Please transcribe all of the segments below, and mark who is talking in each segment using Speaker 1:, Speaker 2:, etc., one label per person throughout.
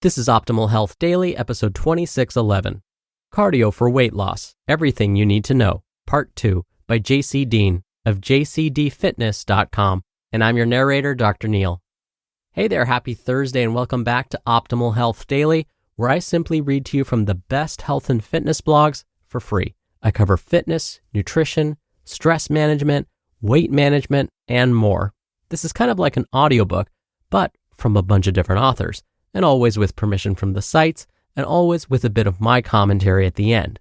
Speaker 1: This is Optimal Health Daily, episode 2611. Cardio for Weight Loss, Everything You Need to Know, Part 2 by Deen of JCDfitness.com. And I'm your narrator, Dr. Neil. Hey there, happy Thursday and welcome back to Optimal Health Daily, where I simply read to you from the best health and fitness blogs for free. I cover fitness, nutrition, stress management, weight management, and more. This is kind of like an audiobook, but from a bunch of different authors, and always with permission from the sites, and always with a bit of my commentary at the end.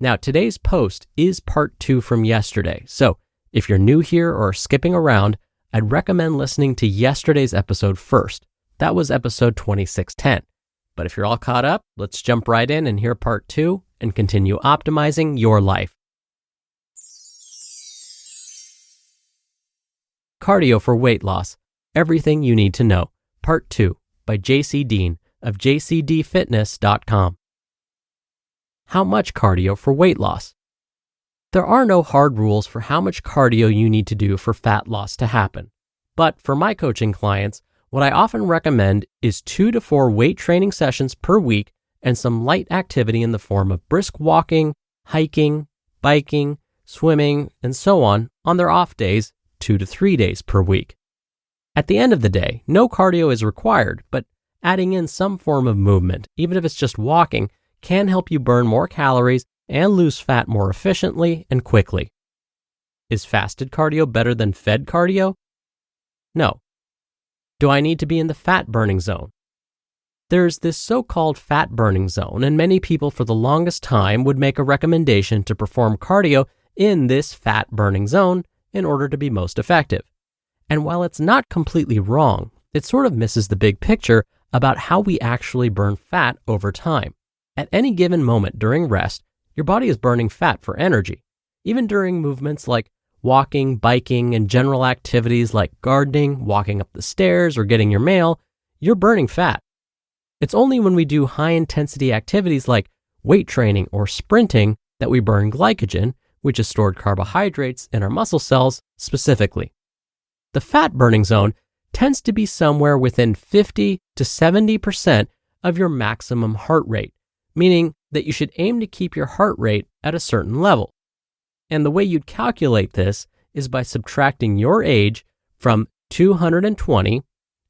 Speaker 1: Now, today's post is part 2 from yesterday, so if you're new here or skipping around, I'd recommend listening to yesterday's episode first. That was episode 2610. But if you're all caught up, let's jump right in and hear part 2 and continue optimizing your life. Cardio for Weight Loss, Everything You Need to Know, Part 2 by Deen of JCDfitness.com. How much cardio for weight loss? There are no hard rules for how much cardio you need to do for fat loss to happen. But for my coaching clients, what I often recommend is 2 to 4 weight training sessions per week and some light activity in the form of brisk walking, hiking, biking, swimming, and so on their off days, 2 to 3 days per week. At the end of the day, no cardio is required, but adding in some form of movement, even if it's just walking, can help you burn more calories and lose fat more efficiently and quickly. Is fasted cardio better than fed cardio? No. Do I need to be in the fat burning zone? There's this so-called fat burning zone, and many people for the longest time would make a recommendation to perform cardio in this fat burning zone in order to be most effective. And while it's not completely wrong, it sort of misses the big picture about how we actually burn fat over time. At any given moment during rest, your body is burning fat for energy. Even during movements like walking, biking, and general activities like gardening, walking up the stairs, or getting your mail, you're burning fat. It's only when we do high-intensity activities like weight training or sprinting that we burn glycogen, which is stored carbohydrates in our muscle cells specifically. The fat burning zone tends to be somewhere within 50 to 70% of your maximum heart rate, meaning that you should aim to keep your heart rate at a certain level. And the way you'd calculate this is by subtracting your age from 220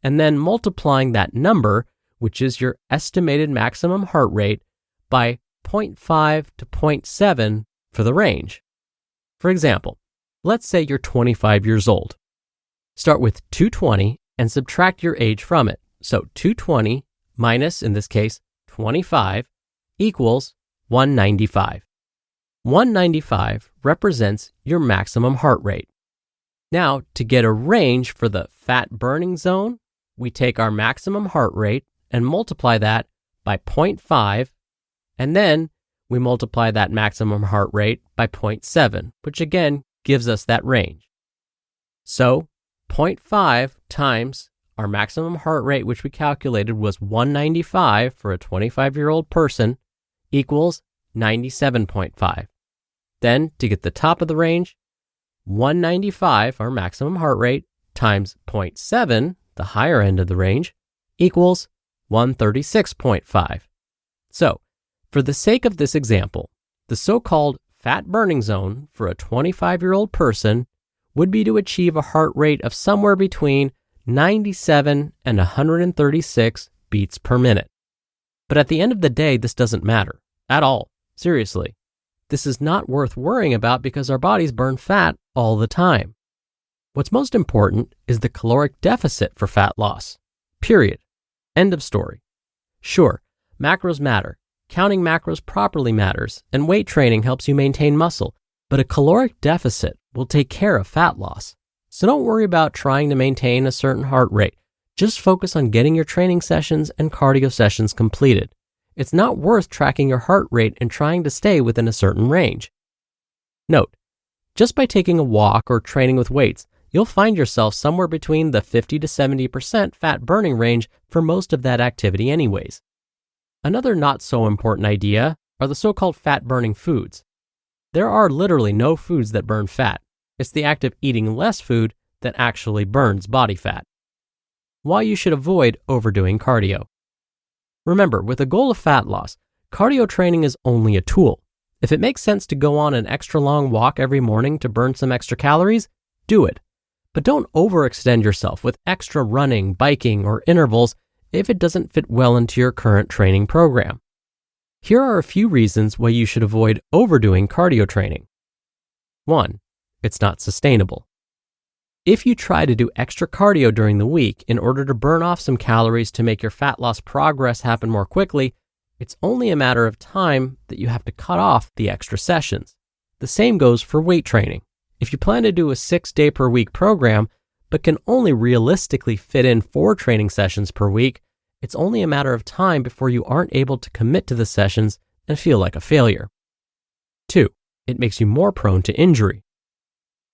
Speaker 1: and then multiplying that number, which is your estimated maximum heart rate, by 0.5 to 0.7 for the range. For example, let's say you're 25 years old. Start with 220 and subtract your age from it. So 220 minus, in this case, 25 equals 195. 195 represents your maximum heart rate. Now, to get a range for the fat burning zone, we take our maximum heart rate and multiply that by 0.5, and then we multiply that maximum heart rate by 0.7, which again gives us that range. So 0.5 times our maximum heart rate, which we calculated was 195 for a 25-year-old person, equals 97.5. Then, to get the top of the range, 195, our maximum heart rate, times 0.7, the higher end of the range, equals 136.5. So, for the sake of this example, the so-called fat burning zone for a 25-year-old person would be to achieve a heart rate of somewhere between 97 and 136 beats per minute. But at the end of the day, this doesn't matter at all. Seriously. This is not worth worrying about because our bodies burn fat all the time. What's most important is the caloric deficit for fat loss. Period. End of story. Sure, macros matter. Counting macros properly matters, and weight training helps you maintain muscle, but a caloric deficit will take care of fat loss. So don't worry about trying to maintain a certain heart rate. Just focus on getting your training sessions and cardio sessions completed. It's not worth tracking your heart rate and trying to stay within a certain range. Note, just by taking a walk or training with weights, you'll find yourself somewhere between the 50 to 70% fat burning range for most of that activity anyways. Another not so important idea are the so-called fat burning foods. There are literally no foods that burn fat. It's the act of eating less food that actually burns body fat. Why you should avoid overdoing cardio. Remember, with a goal of fat loss, cardio training is only a tool. If it makes sense to go on an extra long walk every morning to burn some extra calories, do it. But don't overextend yourself with extra running, biking, or intervals if it doesn't fit well into your current training program. Here are a few reasons why you should avoid overdoing cardio training. 1. It's not sustainable. If you try to do extra cardio during the week in order to burn off some calories to make your fat loss progress happen more quickly, it's only a matter of time that you have to cut off the extra sessions. The same goes for weight training. If you plan to do a 6-day per week program, but can only realistically fit in 4 training sessions per week, it's only a matter of time before you aren't able to commit to the sessions and feel like a failure. 2. It makes you more prone to injury.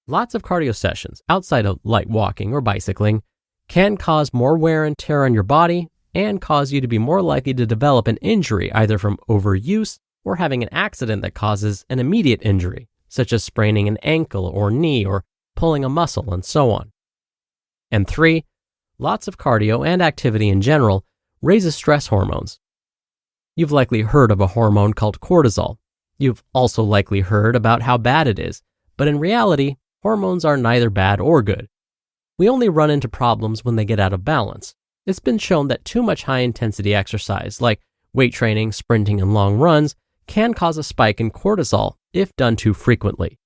Speaker 1: Lots of cardio sessions outside of light walking or bicycling can cause more wear and tear on your body and cause you to be more likely to develop an injury either from overuse or having an accident that causes an immediate injury, such as spraining an ankle or knee or pulling a muscle and so on. And 3, lots of cardio and activity in general raises stress hormones. You've likely heard of a hormone called cortisol. You've also likely heard about how bad it is, but in reality, hormones are neither bad or good. We only run into problems when they get out of balance. It's been shown that too much high-intensity exercise, like weight training, sprinting, and long runs, can cause a spike in cortisol if done too frequently.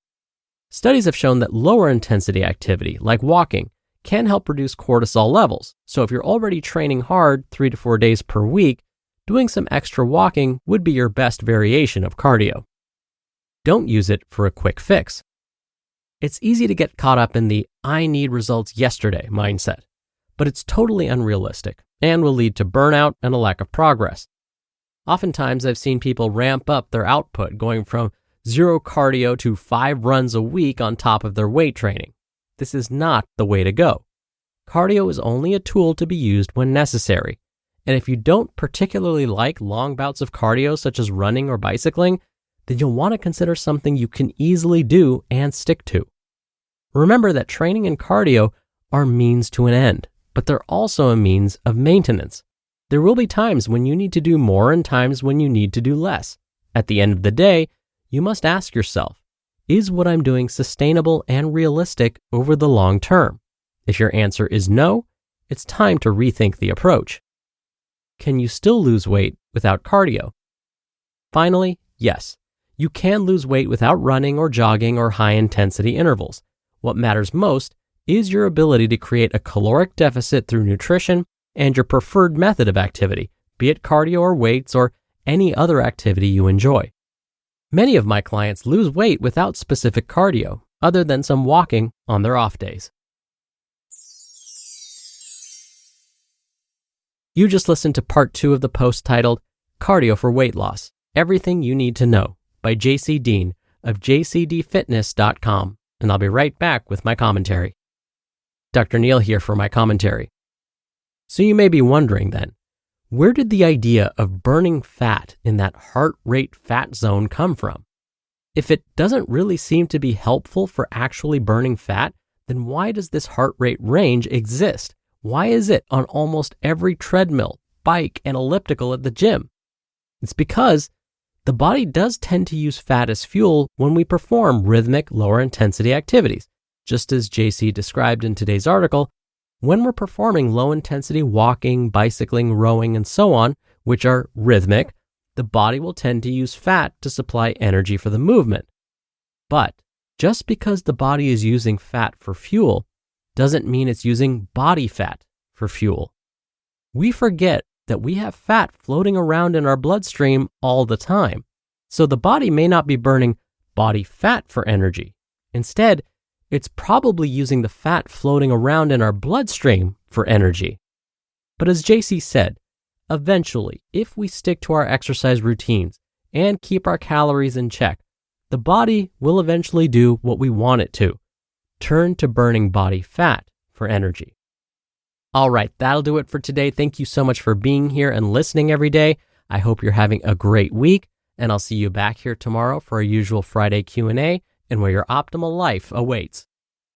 Speaker 1: Studies have shown that lower intensity activity, like walking, can help reduce cortisol levels. So if you're already training hard 3 to 4 days per week, doing some extra walking would be your best variation of cardio. Don't use it for a quick fix. It's easy to get caught up in the "I need results yesterday" mindset, but it's totally unrealistic and will lead to burnout and a lack of progress. Oftentimes, I've seen people ramp up their output going from 0 cardio to 5 runs a week on top of their weight training. This is not the way to go. Cardio is only a tool to be used when necessary. And if you don't particularly like long bouts of cardio, such as running or bicycling, then you'll want to consider something you can easily do and stick to. Remember that training and cardio are means to an end, but they're also a means of maintenance. There will be times when you need to do more and times when you need to do less. At the end of the day, you must ask yourself, is what I'm doing sustainable and realistic over the long term? If your answer is no, it's time to rethink the approach. Can you still lose weight without cardio? Finally, yes, you can lose weight without running or jogging or high-intensity intervals. What matters most is your ability to create a caloric deficit through nutrition and your preferred method of activity, be it cardio or weights or any other activity you enjoy. Many of my clients lose weight without specific cardio, other than some walking on their off days. You just listened to part 2 of the post titled Cardio for Weight Loss, Everything You Need to Know by Deen of JCDfitness.com, and I'll be right back with my commentary. Dr. Neil here for my commentary. So you may be wondering then, where did the idea of burning fat in that heart rate fat zone come from? If it doesn't really seem to be helpful for actually burning fat, then why does this heart rate range exist? Why is it on almost every treadmill, bike, and elliptical at the gym? It's because the body does tend to use fat as fuel when we perform rhythmic, lower intensity activities. Just as JC described in today's article, when we're performing low-intensity walking, bicycling, rowing, and so on, which are rhythmic, the body will tend to use fat to supply energy for the movement. But just because the body is using fat for fuel doesn't mean it's using body fat for fuel. We forget that we have fat floating around in our bloodstream all the time, so the body may not be burning body fat for energy. Instead, it's probably using the fat floating around in our bloodstream for energy. But as JC said, eventually, if we stick to our exercise routines and keep our calories in check, the body will eventually do what we want it to, turn to burning body fat for energy. All right, that'll do it for today. Thank you so much for being here and listening every day. I hope you're having a great week, and I'll see you back here tomorrow for our usual Friday Q&A and where your optimal life awaits.